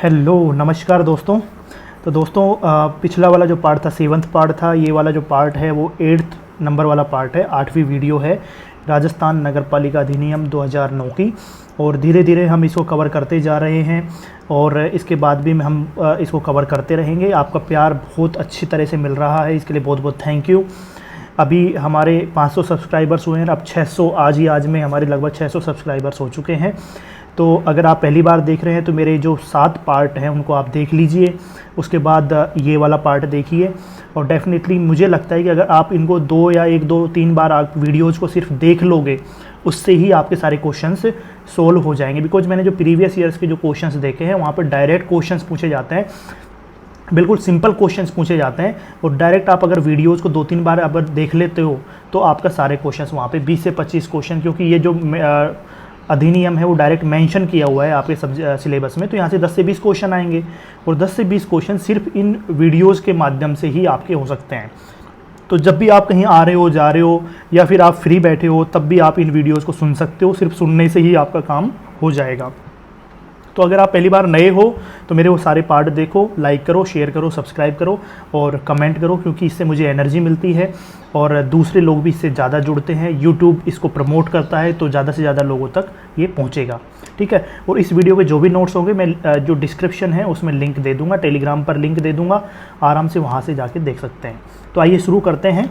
Hello नमस्कार दोस्तों। तो दोस्तों पिछला वाला जो पार्ट था 7th पार्ट था, ये वाला जो पार्ट है वो 8th नंबर वाला पार्ट है, 8वीं वीडियो है राजस्थान नगर पालिका अधिनियम 2009 की। और धीरे धीरे हम इसको कवर करते जा रहे हैं और इसके बाद भी हम इसको कवर करते रहेंगे। आपका प्यार बहुत अच्छी तरह से मिल रहा है, इसके लिए बहुत बहुत थैंक यू। अभी हमारे 500 सब्सक्राइबर्स हुए हैं, अब 600 आज में हमारे लगभग 600 सब्सक्राइबर्स हो चुके हैं। तो अगर आप पहली बार देख रहे हैं तो मेरे जो 7 पार्ट हैं उनको आप देख लीजिए, उसके बाद ये वाला पार्ट देखिए। और डेफिनेटली मुझे लगता है कि अगर आप इनको 2 या 1 2 3 बार आप वीडियोज़ को सिर्फ देख लोगे, उससे ही आपके सारे क्वेश्चंस सोल्व हो जाएंगे। बिकॉज मैंने जो प्रीवियस ईयर्स के जो क्वेश्चंस देखे हैं वहाँ पर डायरेक्ट क्वेश्चंस पूछे जाते हैं, बिल्कुल सिंपल क्वेश्चंस पूछे जाते हैं। और डायरेक्ट आप अगर वीडियोज़ को 2-3 बार अगर देख लेते हो तो आपका सारे क्वेश्चंस वहाँ पे 20 से 25 क्वेश्चन, क्योंकि ये जो अधिनियम है वो डायरेक्ट मेंशन किया हुआ है आपके सिलेबस में, तो यहाँ से 10 से 20 क्वेश्चन आएंगे। और 10 से 20 क्वेश्चन सिर्फ इन वीडियोज़ के माध्यम से ही आपके हो सकते हैं। तो जब भी आप कहीं आ रहे हो, जा रहे हो, या फिर आप फ्री बैठे हो, तब भी आप इन वीडियोज़ को सुन सकते हो। सिर्फ सुनने से ही आपका काम हो जाएगा। तो अगर आप पहली बार नए हो तो मेरे वो सारे पार्ट देखो, लाइक करो, शेयर करो, सब्सक्राइब करो और कमेंट करो, क्योंकि इससे मुझे एनर्जी मिलती है और दूसरे लोग भी इससे ज़्यादा जुड़ते हैं। यूट्यूब इसको प्रमोट करता है तो ज़्यादा से ज़्यादा लोगों तक ये पहुँचेगा, ठीक है। और इस वीडियो के जो भी नोट्स होंगे मैं जो डिस्क्रिप्शन है उसमें लिंक दे दूँगा, टेलीग्राम पर लिंक दे दूँगा, आराम से वहाँ से जाके देख सकते हैं। तो आइए शुरू करते हैं।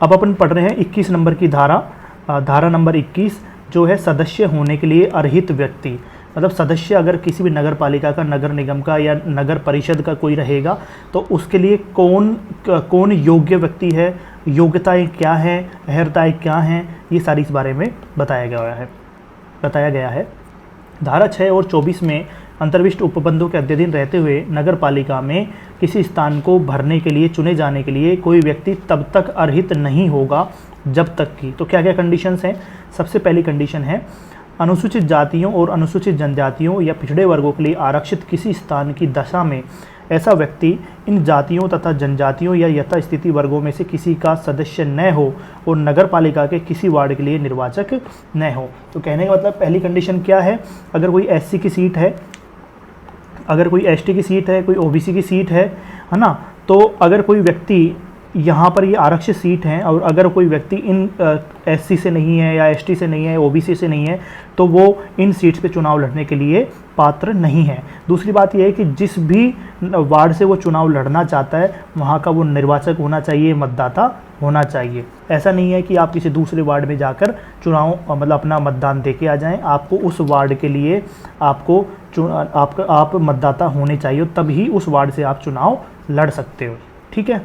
अब अपन पढ़ रहे हैं 21 नंबर की धारा नंबर 21 जो है सदस्य होने के लिए अर्हित व्यक्ति। मतलब सदस्य अगर किसी भी नगर पालिका का, नगर निगम का या नगर परिषद का कोई रहेगा तो उसके लिए कौन योग्य व्यक्ति है, योग्यताएं क्या हैं, अर्हताएं क्या हैं, ये सारी इस बारे में बताया गया है। धारा 6 और 24 में अंतर्विष्ट उपबंधों के अध्ययन रहते हुए नगर पालिका में किसी स्थान को भरने के लिए, चुने जाने के लिए कोई व्यक्ति तब तक अर्हित नहीं होगा जब तक कि, तो क्या क्या कंडीशंस हैं। सबसे पहली कंडीशन है अनुसूचित जातियों और अनुसूचित जनजातियों या पिछड़े वर्गों के लिए आरक्षित किसी स्थान की दशा में ऐसा व्यक्ति इन जातियों तथा जनजातियों या यथास्थिति वर्गों में से किसी का सदस्य न हो और नगर पालिका के किसी वार्ड के लिए निर्वाचक न हो। तो कहने का मतलब पहली कंडीशन क्या है, अगर कोई एससी की सीट है, अगर कोई एसटी की सीट है, कोई ओबीसी की सीट है ना, तो अगर कोई व्यक्ति यहाँ पर ये आरक्षित सीट हैं और अगर कोई व्यक्ति इन एससी से नहीं है या एसटी से नहीं है, ओबीसी से नहीं है, तो वो इन सीट्स पे चुनाव लड़ने के लिए पात्र नहीं है। दूसरी बात यह है कि जिस भी वार्ड से वो चुनाव लड़ना चाहता है वहाँ का वो निर्वाचक होना चाहिए, मतदाता होना चाहिए। ऐसा नहीं है कि आप किसी दूसरे वार्ड में जाकर चुनाव मतलब अपना मतदान दे के आ जाएँ। आपको उस वार्ड के लिए आप मतदाता होने चाहिए, तभी उस वार्ड से आप चुनाव लड़ सकते हो, ठीक है।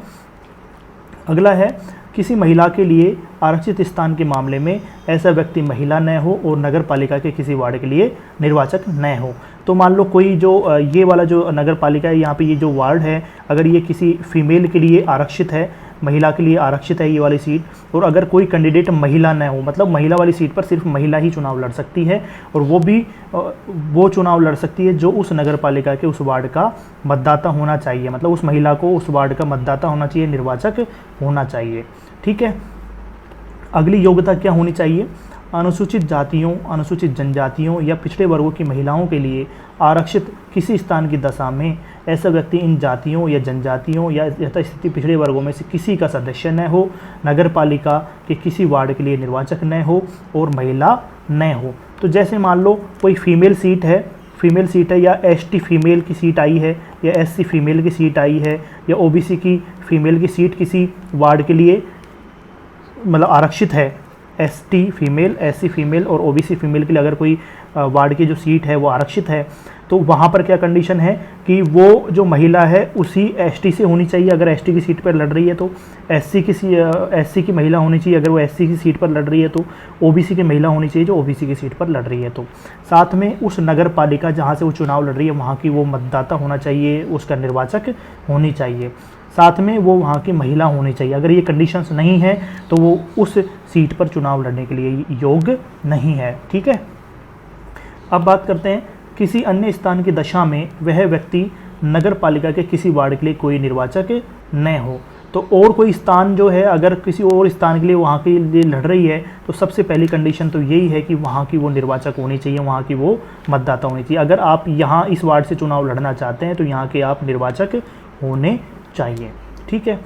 अगला है किसी महिला के लिए आरक्षित स्थान के मामले में ऐसा व्यक्ति महिला न हो और नगर पालिका के किसी वार्ड के लिए निर्वाचक न हो। तो मान लो कोई जो ये वाला जो नगर पालिका है, यहाँ पे ये जो वार्ड है, अगर ये किसी फीमेल के लिए आरक्षित है, महिला के लिए आरक्षित है ये वाली सीट, और अगर कोई कैंडिडेट महिला न हो, मतलब महिला वाली सीट पर सिर्फ महिला ही चुनाव लड़ सकती है, और वो चुनाव लड़ सकती है जो उस नगर पालिका के उस वार्ड का मतदाता होना चाहिए। मतलब उस महिला को उस वार्ड का मतदाता होना चाहिए, निर्वाचक होना चाहिए, ठीक है। अगली योग्यता क्या होनी चाहिए, अनुसूचित जातियों, अनुसूचित जनजातियों या पिछड़े वर्गों की महिलाओं के लिए आरक्षित किसी स्थान की दशा में ऐसा व्यक्ति इन जातियों या जनजातियों या यथास्थिति पिछड़े वर्गों में से किसी का सदस्य न हो, नगर पालिका के किसी वार्ड के लिए निर्वाचक न हो और महिला न हो। तो जैसे मान लो कोई फीमेल सीट है या एसटी फीमेल की सीट आई है या एससी फीमेल की सीट आई है या ओबीसी की फीमेल की सीट किसी वार्ड के लिए मतलब आरक्षित है, एसटी फीमेल, एससी फीमेल और ओबीसी फीमेल के लिए अगर कोई वार्ड की जो सीट है वो आरक्षित है, तो वहाँ पर क्या कंडीशन है कि वो जो महिला है उसी एसटी से होनी चाहिए। अगर एसटी की सीट पर लड़ रही है तो एससी की महिला होनी चाहिए, अगर वो एससी की सीट पर लड़ रही है तो ओबीसी की महिला होनी चाहिए जो ओबीसी की सीट पर लड़ रही है। तो साथ में उस नगर पालिका जहाँ से वो चुनाव लड़ रही है वहाँ की वो मतदाता होना चाहिए, उसका निर्वाचक होनी चाहिए, साथ में वो वहाँ की महिला होनी चाहिए। अगर ये कंडीशंस नहीं है तो वो उस सीट पर चुनाव लड़ने के लिए योग्य नहीं है, ठीक है। अब बात करते हैं किसी अन्य स्थान की दशा में वह व्यक्ति नगर पालिका के किसी वार्ड के लिए कोई निर्वाचक न हो। तो और कोई स्थान जो है अगर किसी और स्थान के लिए वहाँ के लिए लड़ रही है तो सबसे पहली कंडीशन तो यही है कि वहाँ की वो निर्वाचक होनी चाहिए, वहाँ की वो मतदाता होनी चाहिए। अगर आप यहाँ इस वार्ड से चुनाव लड़ना चाहते हैं तो यहाँ के आप निर्वाचक होने चाहिए। ठीक है।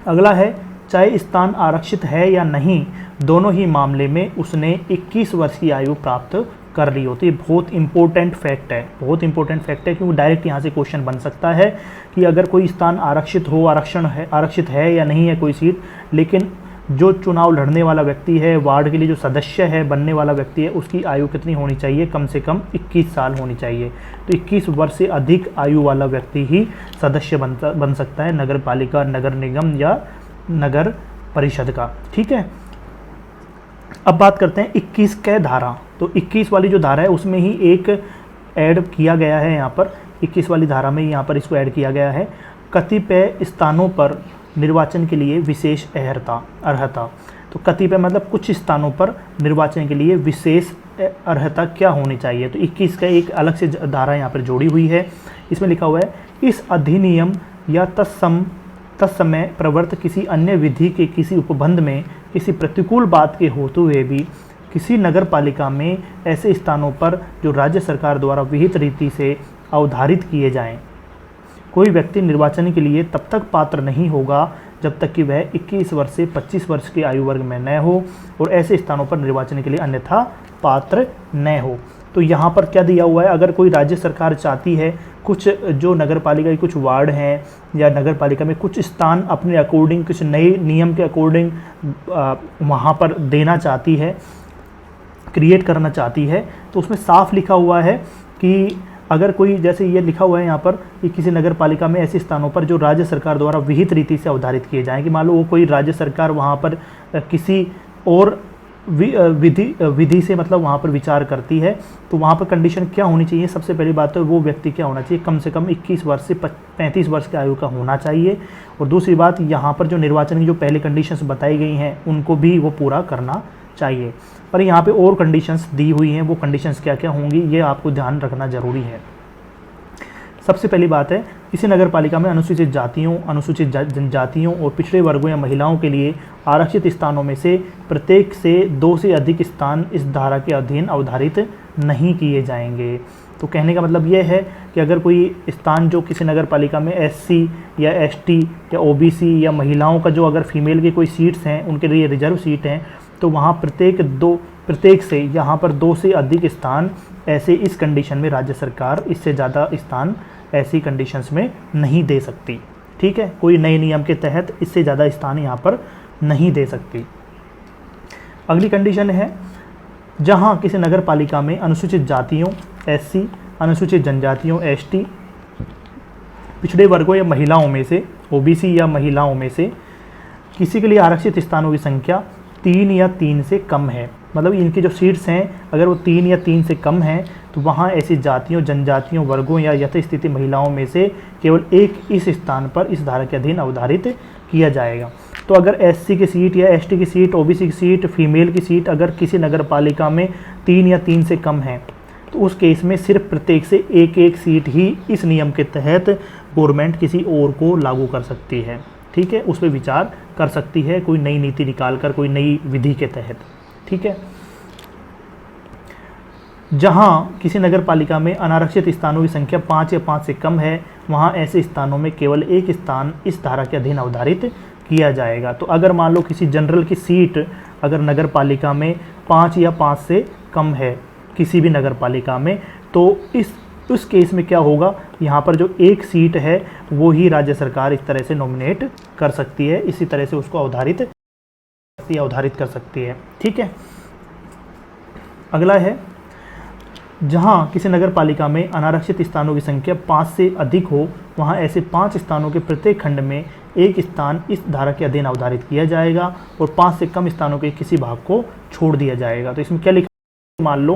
अगला है, चाहे स्थान आरक्षित है या नहीं, दोनों ही मामले में उसने 21 वर्ष की आयु प्राप्त कर ली होती है। बहुत इंपॉर्टेंट फैक्ट है, बहुत इंपॉर्टेंट फैक्ट है, क्योंकि डायरेक्ट यहाँ से क्वेश्चन बन सकता है कि अगर कोई स्थान आरक्षित हो, आरक्षित है या नहीं है कोई सीट, लेकिन जो चुनाव लड़ने वाला व्यक्ति है, वार्ड के लिए जो सदस्य है, बनने वाला व्यक्ति है, उसकी आयु कितनी होनी चाहिए? कम से कम 21 साल होनी चाहिए। तो 21 वर्ष से अधिक आयु वाला व्यक्ति ही सदस्य बन सकता है नगर पालिका, नगर निगम या नगर परिषद का। ठीक है। अब बात करते हैं 21 के धारा। तो 21 वाली जो धारा है उसमें ही एक ऐड किया गया है यहाँ पर, 21 वाली धारा में यहाँ पर इसको ऐड किया गया है, कतिपय स्थानों पर निर्वाचन के लिए विशेष अर्हता। तो कतिपय मतलब कुछ स्थानों पर निर्वाचन के लिए विशेष अर्हता क्या होनी चाहिए? तो 21 का एक अलग से धारा यहाँ पर जोड़ी हुई है। इसमें लिखा हुआ है, इस अधिनियम या तत्समय प्रवर्त किसी अन्य विधि के किसी उपबंध में किसी प्रतिकूल बात के होते हुए भी किसी नगर पालिका में ऐसे स्थानों पर जो राज्य सरकार द्वारा विहित रीति से अवधारित किए जाएं, कोई व्यक्ति निर्वाचन के लिए तब तक पात्र नहीं होगा जब तक कि वह 21 वर्ष से 25 वर्ष के आयु वर्ग में न हो और ऐसे स्थानों पर निर्वाचन के लिए अन्यथा पात्र न हो। तो यहाँ पर क्या दिया हुआ है, अगर कोई राज्य सरकार चाहती है कुछ जो नगर पालिका के कुछ वार्ड हैं या नगर पालिका में कुछ स्थान अपने अकॉर्डिंग, कुछ नए नियम के अकॉर्डिंग वहाँ पर देना चाहती है, क्रिएट करना चाहती है, तो उसमें साफ लिखा हुआ है कि अगर कोई, जैसे ये लिखा हुआ है यहाँ पर कि किसी नगर पालिका में ऐसे स्थानों पर जो राज्य सरकार द्वारा विहित रीति से अवधारित किए जाएँ, कि मान लो वो कोई राज्य सरकार वहाँ पर किसी और विधि से मतलब वहाँ पर विचार करती है, तो वहाँ पर कंडीशन क्या होनी चाहिए? सबसे पहली बात तो वो व्यक्ति क्या होना चाहिए? कम से कम 21 वर्ष से 35 वर्ष की आयु का होना चाहिए। और दूसरी बात, यहाँ पर जो निर्वाचन की जो पहले कंडीशंस बताई गई हैं उनको भी वो पूरा करना चाहिए। पर यहाँ पे और कंडीशंस दी हुई हैं, वो कंडीशंस क्या क्या होंगी ये आपको ध्यान रखना ज़रूरी है। सबसे पहली बात है, किसी नगर पालिका में अनुसूचित जातियों, अनुसूचित जनजातियों और पिछड़े वर्गों या महिलाओं के लिए आरक्षित स्थानों में से प्रत्येक से 2 से अधिक स्थान इस धारा के अधीन अवधारित नहीं किए जाएंगे। तो कहने का मतलब ये है कि अगर कोई स्थान जो किसी नगर पालिका में SC या ST या OBC या महिलाओं का जो अगर फीमेल के कोई सीट्स हैं उनके लिए रिजर्व सीट हैं, तो वहाँ प्रत्येक से यहाँ पर 2 से अधिक स्थान ऐसे इस कंडीशन में राज्य सरकार इससे ज़्यादा स्थान ऐसी कंडीशंस में नहीं दे सकती। ठीक है, कोई नए नियम के तहत इससे ज़्यादा स्थान यहाँ पर नहीं दे सकती। अगली कंडीशन है, जहाँ किसी नगर पालिका में अनुसूचित जातियों SC, अनुसूचित जनजातियों ST, पिछड़े वर्गों या महिलाओं में से OBC या महिलाओं में से किसी के लिए आरक्षित स्थानों की संख्या 3 या 3 से कम है, मतलब इनकी जो सीट्स हैं अगर वो 3 या 3 से कम हैं, तो वहाँ ऐसी जातियों, जनजातियों, वर्गों या यथास्थिति महिलाओं में से केवल एक इस स्थान पर इस धारा के अधीन अवधारित किया जाएगा। तो अगर SC की सीट या ST की सीट, OBC की सीट, फीमेल की सीट अगर किसी नगर पालिका में 3 या 3 से कम है, तो उस केस में सिर्फ प्रत्येक से एक सीट ही इस नियम के तहत गवर्नमेंट किसी और को लागू कर सकती है। ठीक है, उस पर विचार कर सकती है कोई नई नीति निकालकर, कोई नई विधि के तहत। ठीक है, जहाँ किसी नगर पालिका में अनारक्षित स्थानों की संख्या 5 या 5 से कम है, वहाँ ऐसे स्थानों में केवल एक स्थान इस धारा के अधीन अवधारित किया जाएगा। तो अगर मान लो किसी जनरल की सीट अगर नगर पालिका में 5 या 5 से कम है किसी भी नगर पालिका में, तो उस केस में क्या होगा, यहाँ पर जो एक सीट है वो ही राज्य सरकार इस तरह से नॉमिनेट कर सकती है, इसी तरह से उसको अवधारित कर सकती है। ठीक है, अगला है, जहाँ किसी नगर पालिका में अनारक्षित स्थानों की संख्या 5 से अधिक हो, वहाँ ऐसे 5 स्थानों के प्रत्येक खंड में एक स्थान इस धारा के अधीन अवधारित किया जाएगा और 5 से कम स्थानों के किसी भाग को छोड़ दिया जाएगा। तो इसमें क्या लिखा, मान लो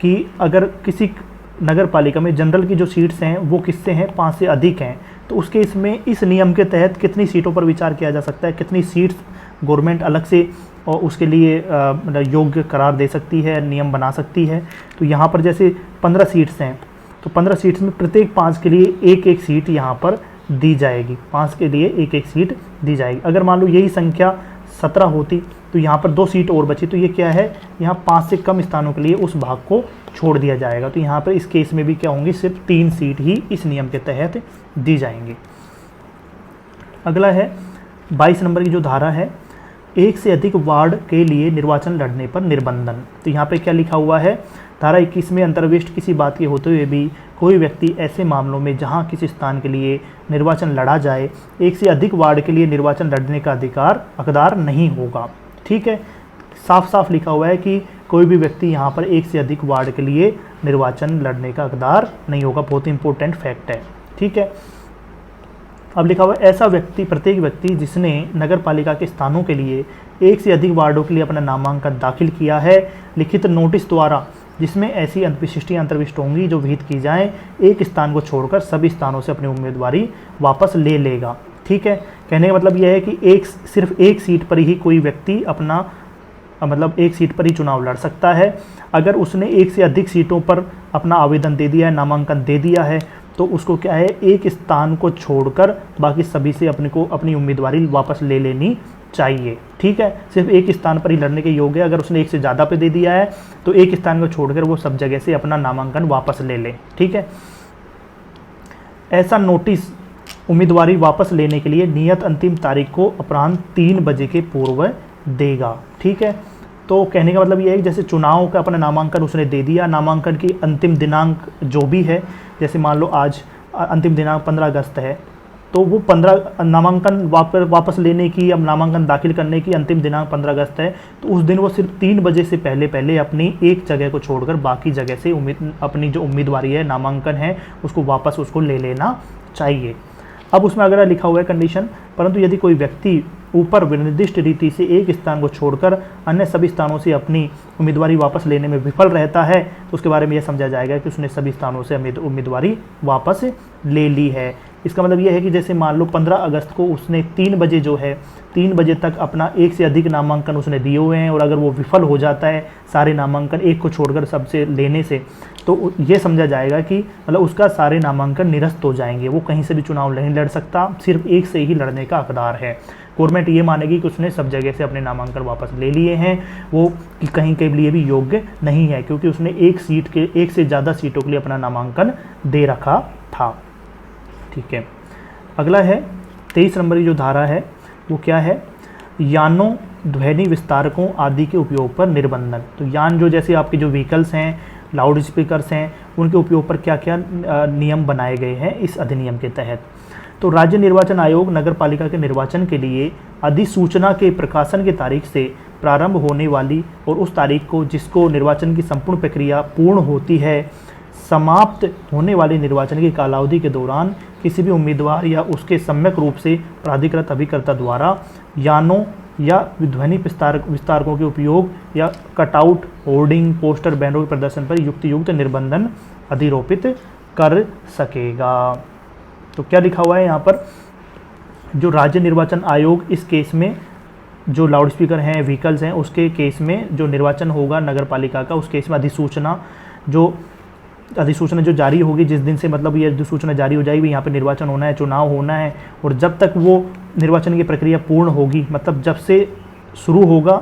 कि अगर किसी नगर पालिका में जनरल की जो सीट्स हैं वो किससे हैं, 5 से अधिक हैं, तो उसके इसमें इस नियम के तहत कितनी सीटों पर विचार किया जा सकता है, कितनी सीट्स गवर्नमेंट अलग से और उसके लिए योग्य करार दे सकती है, नियम बना सकती है। तो यहाँ पर जैसे 15 सीट्स हैं, तो 15 सीट्स में प्रत्येक 5 के लिए एक सीट यहाँ पर दी जाएगी, 5 के लिए एक एक सीट दी जाएगी। अगर मान लो यही संख्या 17 होती तो यहाँ पर 2 सीट और बची, तो ये क्या है, यहाँ 5 से कम स्थानों के लिए उस भाग को छोड़ दिया जाएगा। तो यहाँ पर इस केस में भी क्या होंगी, सिर्फ 3 सीट ही इस नियम के तहत दी जाएंगी। अगला है 22 नंबर की जो धारा है, एक से अधिक वार्ड के लिए निर्वाचन लड़ने पर निर्बंधन। तो यहाँ पे क्या लिखा हुआ है, धारा 21 में अंतर्विष्ट किसी बात के होते हुए भी कोई व्यक्ति ऐसे मामलों में जहाँ किसी स्थान के लिए निर्वाचन लड़ा जाए, एक से अधिक वार्ड के लिए निर्वाचन लड़ने का हकदार नहीं होगा। ठीक है, साफ साफ लिखा हुआ है कि कोई भी व्यक्ति यहाँ पर एक से अधिक वार्ड के लिए निर्वाचन लड़ने का हकदार नहीं होगा। बहुत इंपॉर्टेंट फैक्ट है। ठीक है, अब लिखा हुआ है ऐसा व्यक्ति, प्रत्येक व्यक्ति जिसने नगर पालिका के स्थानों के लिए एक से अधिक वार्डों के लिए अपना नामांकन दाखिल किया है, लिखित नोटिस द्वारा जिसमें ऐसी विशिष्टियाँ अंतर्विष्ट होंगी जो विहित की जाएं, एक स्थान को छोड़कर सभी स्थानों से अपनी उम्मीदवारी वापस ले लेगा। ठीक है, कहने का मतलब यह है कि सिर्फ एक सीट पर ही कोई व्यक्ति अपना एक सीट पर ही चुनाव लड़ सकता है। अगर उसने एक से अधिक सीटों पर अपना आवेदन दे दिया है, नामांकन दे दिया है, तो उसको क्या है, एक स्थान को छोड़कर बाकी सभी से अपनी उम्मीदवारी वापस ले लेनी चाहिए। ठीक है, सिर्फ एक स्थान पर ही लड़ने के योग्य है। अगर उसने एक से ज़्यादा पे दे दिया है तो एक स्थान को छोड़कर वो सब जगह से अपना नामांकन वापस ले ले। ठीक है, ऐसा नोटिस उम्मीदवारी वापस लेने के लिए नियत अंतिम तारीख को अपराह्न 3 बजे के पूर्व देगा। ठीक है, तो कहने का मतलब ये है कि जैसे चुनाव का अपना नामांकन उसने दे दिया, नामांकन की अंतिम दिनांक जो भी है, जैसे मान लो आज अंतिम दिनांक 15 अगस्त है, तो वो 15 नामांकन वापस लेने की, अब नामांकन दाखिल करने की अंतिम दिनांक 15 अगस्त है, तो उस दिन वो सिर्फ 3 बजे से पहले अपनी एक जगह को छोड़कर बाकी जगह से अपनी जो उम्मीदवारी है, नामांकन है, उसको वापस ले लेना चाहिए। अब उसमें अगर लिखा हुआ है कंडीशन, परंतु यदि कोई व्यक्ति ऊपर निर्दिष्ट रीति से एक स्थान को छोड़कर अन्य सभी स्थानों से अपनी उम्मीदवारी वापस लेने में विफल रहता है, तो उसके बारे में यह समझा जाएगा कि उसने सभी स्थानों से उम्मीदवारी वापस ले ली है। इसका मतलब यह है कि जैसे मान लो 15 अगस्त को उसने 3 बजे जो है 3 बजे तक अपना एक से अधिक नामांकन उसने दिए हुए हैं, और अगर वो विफल हो जाता है सारे नामांकन एक को छोड़कर सबसे लेने से, तो ये समझा जाएगा कि मतलब उसका सारे नामांकन निरस्त हो जाएंगे, वो कहीं से भी चुनाव नहीं लड़ सकता, सिर्फ एक से ही लड़ने का हकदार है। गवर्नमेंट ये मानेगी कि उसने सब जगह से अपने नामांकन वापस ले लिए हैं, वो कहीं के लिए भी योग्य नहीं है, क्योंकि उसने एक से ज़्यादा सीटों के लिए अपना नामांकन दे रखा था। ठीक है, अगला है 23 नंबर की जो धारा है वो क्या है, यानों, ध्वनि विस्तारकों आदि के उपयोग पर निर्बंधन। तो यान जो जैसे आपके जो व्हीकल्स हैं, लाउड स्पीकर्स हैं, उनके उपयोग पर क्या क्या नियम बनाए गए हैं इस अधिनियम के तहत। तो राज्य निर्वाचन आयोग नगर पालिका के निर्वाचन के लिए अधिसूचना के प्रकाशन की तारीख से प्रारंभ होने वाली और उस तारीख को जिसको निर्वाचन की संपूर्ण प्रक्रिया पूर्ण होती है, समाप्त होने वाली निर्वाचन की कालावधि के दौरान किसी भी उम्मीदवार या उसके सम्यक रूप से प्राधिकृत अभिकर्ता द्वारा यानों या ध्वनि विस्तारकों के उपयोग या कटआउट, होर्डिंग, पोस्टर, बैनरों के प्रदर्शन पर युक्त निर्बंधन अधिरोपित कर सकेगा। तो क्या लिखा हुआ है यहाँ पर, जो राज्य निर्वाचन आयोग इस केस में जो लाउड स्पीकर हैं, व्हीकल्स हैं, उसके केस में जो निर्वाचन होगा नगर पालिका का, उस केस में अधिसूचना जो जारी होगी, जिस दिन से मतलब ये अधिसूचना जारी हो जाएगी, यहाँ पे निर्वाचन होना है, चुनाव होना है, और जब तक वो निर्वाचन की प्रक्रिया पूर्ण होगी, मतलब जब से शुरू होगा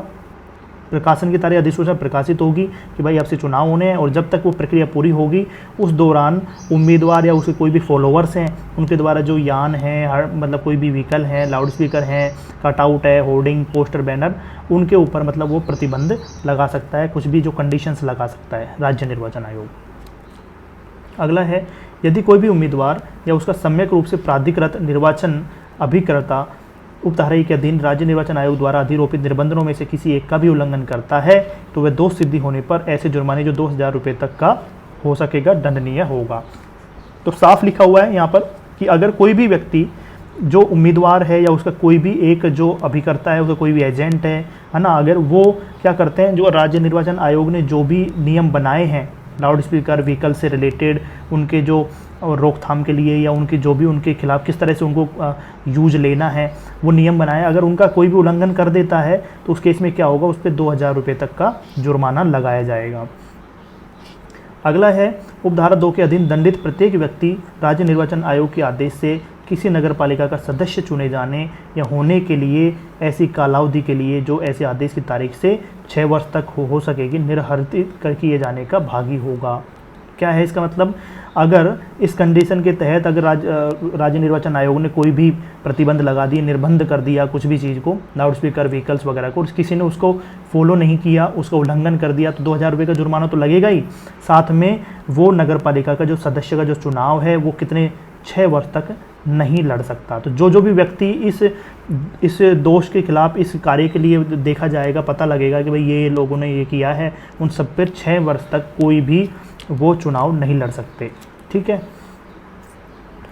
प्रकाशन की तारीख, अधिसूचना प्रकाशित होगी कि भाई अब से चुनाव होने हैं, और जब तक वो प्रक्रिया पूरी होगी उस दौरान उम्मीदवार या उसके कोई भी फॉलोवर्स हैं उनके द्वारा जो यान है, मतलब कोई भी व्हीकल है, लाउड स्पीकर हैं, कटआउट है, होर्डिंग, पोस्टर, बैनर, उनके ऊपर मतलब वो प्रतिबंध लगा सकता है, कुछ भी जो कंडीशंस लगा सकता है राज्य निर्वाचन आयोग। अगला है, यदि कोई भी उम्मीदवार या उसका सम्यक रूप से प्राधिकृत निर्वाचन अभिकर्ता उप धारा के अधीन राज्य निर्वाचन आयोग द्वारा अधिरोपित निबंधनों में से किसी एक का भी उल्लंघन करता है, तो वह दोष सिद्धि होने पर ऐसे जुर्माने जो 2000 रुपये तक का हो सकेगा दंडनीय होगा। तो साफ लिखा हुआ है यहाँ पर कि अगर कोई भी व्यक्ति जो उम्मीदवार है या उसका कोई भी एक जो अभिकर्ता है, उसका कोई भी एजेंट है ना, अगर वो क्या करते हैं, जो राज्य निर्वाचन आयोग ने जो भी नियम बनाए हैं लाउड स्पीकर, व्हीकल से रिलेटेड, उनके जो रोकथाम के लिए या उनके जो भी उनके खिलाफ किस तरह से उनको यूज लेना है, वो नियम बनाए, अगर उनका कोई भी उल्लंघन कर देता है तो उस केस में क्या होगा, उस पर 2000 रुपये तक का जुर्माना लगाया जाएगा। अगला है, उपधारा 2 के अधीन दंडित प्रत्येक व्यक्ति राज्य निर्वाचन आयोग के आदेश से किसी नगर पालिका का सदस्य चुने जाने या होने के लिए ऐसी कालावधि के लिए जो ऐसे आदेश की तारीख से 6 वर्ष तक हो सकेगी निर्धारित कर किए जाने का भागी होगा। क्या है इसका मतलब? अगर इस कंडीशन के तहत अगर राज्य निर्वाचन आयोग ने कोई भी प्रतिबंध लगा दिए, निर्बंध कर दिया कुछ भी चीज़ को, लाउड स्पीकर व्हीकल्स वगैरह को, किसी ने उसको फॉलो नहीं किया, उसका उल्लंघन कर दिया, तो 2000 रुपये का जुर्माना तो लगेगा ही। साथ में वो नगर पालिका का जो सदस्य का जो चुनाव है वो कितने 6 वर्ष तक नहीं लड़ सकता। तो जो भी व्यक्ति इस दोष के खिलाफ इस कार्य के लिए देखा जाएगा, पता लगेगा कि भाई ये लोगों ने ये किया है, उन सब पर 6 वर्ष तक कोई भी वो चुनाव नहीं लड़ सकते। ठीक है।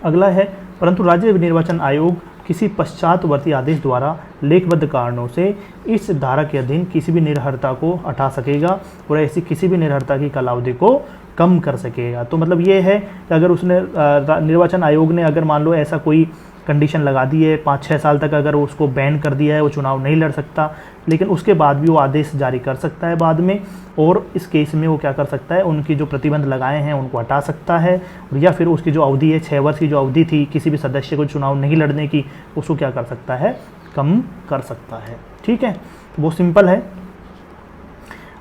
अगला है, परंतु राज्य निर्वाचन आयोग किसी पश्चातवर्ती आदेश द्वारा लेखबद्ध कारणों से इस धारा के अधीन किसी भी निर्भरता को हटा सकेगा और ऐसी किसी भी निर्भरता की कालावधि को कम कर सकेगा। तो मतलब ये है कि अगर उसने निर्वाचन आयोग ने अगर मान लो ऐसा कोई कंडीशन लगा दी है, 5-6 साल तक अगर उसको बैन कर दिया है, वो चुनाव नहीं लड़ सकता, लेकिन उसके बाद भी वो आदेश जारी कर सकता है बाद में, और इस केस में वो क्या कर सकता है, उनकी जो प्रतिबंध लगाए हैं उनको हटा सकता है, या फिर उसकी जो अवधि है 6 वर्ष की जो अवधि थी किसी भी सदस्य को चुनाव नहीं लड़ने की, उसको क्या कर सकता है, कम कर सकता है। ठीक है, तो वो सिंपल है।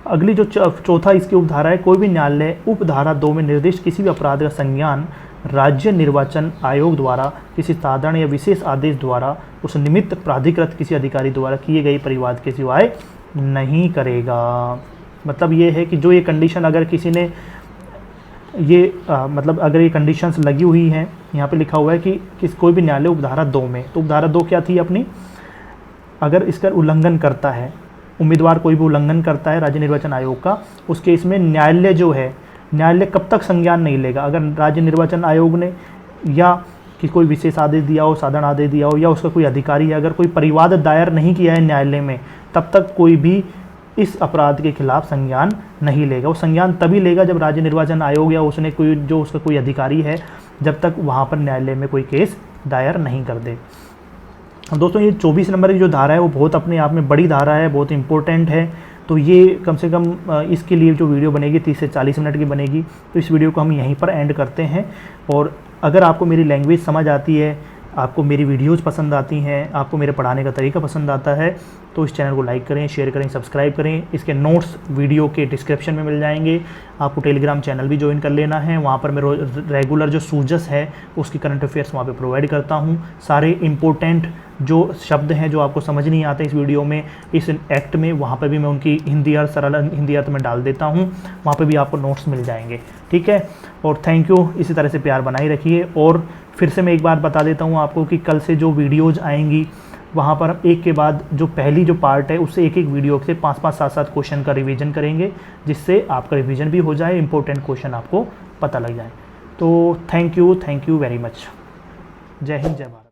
अगली जो चौथा इसकी उपधारा है, कोई भी न्यायालय उपधारा 2 में निर्दिष्ट किसी भी अपराध का संज्ञान राज्य निर्वाचन आयोग द्वारा किसी साधारण या विशेष आदेश द्वारा उस निमित्त प्राधिकृत किसी अधिकारी द्वारा किए गए परिवाद के सिवाय नहीं करेगा। मतलब ये है कि जो ये कंडीशन अगर किसी ने ये मतलब अगर ये कंडीशंस लगी हुई हैं, यहाँ पे लिखा हुआ है कि कोई भी न्यायालय उपधारा 2 में, तो उपधारा 2 क्या थी अपनी, अगर इसका उल्लंघन करता है उम्मीदवार, कोई भी उल्लंघन करता है राज्य निर्वाचन आयोग का, उस केस में न्यायालय जो है, न्यायालय कब तक संज्ञान नहीं लेगा? अगर राज्य निर्वाचन आयोग ने या कि कोई विशेष आदेश दिया हो, साधारण आदेश दिया हो, या उसका कोई अधिकारी है, अगर कोई परिवाद दायर नहीं किया है न्यायालय में, तब तक कोई भी इस अपराध के खिलाफ संज्ञान नहीं लेगा। वो संज्ञान तभी लेगा जब राज्य निर्वाचन आयोग या उसने कोई जो उसका कोई अधिकारी है, जब तक वहाँ पर न्यायालय में कोई केस दायर नहीं कर दे। दोस्तों ये 24 नंबर की जो धारा है वो बहुत अपने आप में बड़ी धारा है, बहुत इंपॉर्टेंट है। तो ये कम से कम इसके लिए जो वीडियो बनेगी 30 से 40 मिनट की बनेगी। तो इस वीडियो को हम यहीं पर एंड करते हैं। और अगर आपको मेरी लैंग्वेज समझ आती है, आपको मेरी वीडियोज़ पसंद आती हैं, आपको मेरे पढ़ाने का तरीका पसंद आता है, तो इस चैनल को लाइक करें, शेयर करें, सब्सक्राइब करें। इसके नोट्स वीडियो के डिस्क्रिप्शन में मिल जाएंगे। आपको टेलीग्राम चैनल भी ज्वाइन कर लेना है, वहाँ पर मैं रेगुलर जो सूजस है उसकी करंट अफेयर्स वहाँ पे प्रोवाइड करता हूँ। सारे इंपॉर्टेंट जो शब्द हैं जो आपको समझ नहीं आते इस वीडियो में, इस एक्ट में, वहाँ पर भी मैं उनकी हिंदी अर्थ, सरल हिंदी अर्थ में डाल देता हूँ, वहाँ पर भी आपको नोट्स मिल जाएंगे। ठीक है, और थैंक यू। इसी तरह से प्यार बनाए रखिए। और फिर से मैं एक बार बता देता हूँ आपको कि कल से जो वीडियोज़ आएंगी वहाँ पर एक के बाद जो पहली जो पार्ट है उससे एक वीडियो से 5-5, 7-7 क्वेश्चन का रिवीजन करेंगे, जिससे आपका रिवीजन भी हो जाए, इंपॉर्टेंट क्वेश्चन आपको पता लग जाए। तो थैंक यू वेरी मच। जय हिंद, जय भारत।